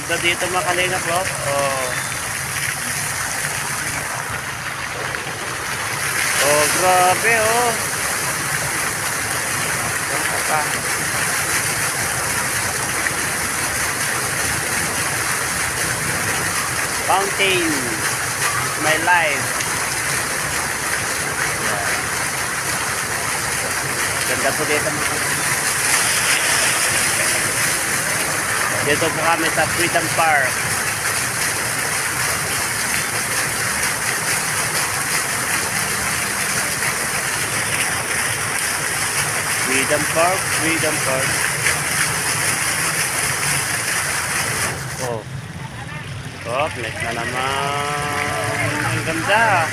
ganda dito mga kalingap, oh. Oh. Oh, grabe, oh. Fountain. My life. Ganda po dito mga kalingap. Dito po kami sa Freedom Park. Freedom Park, Freedom Park. Oh. Oh, next na naman. Ang ganda.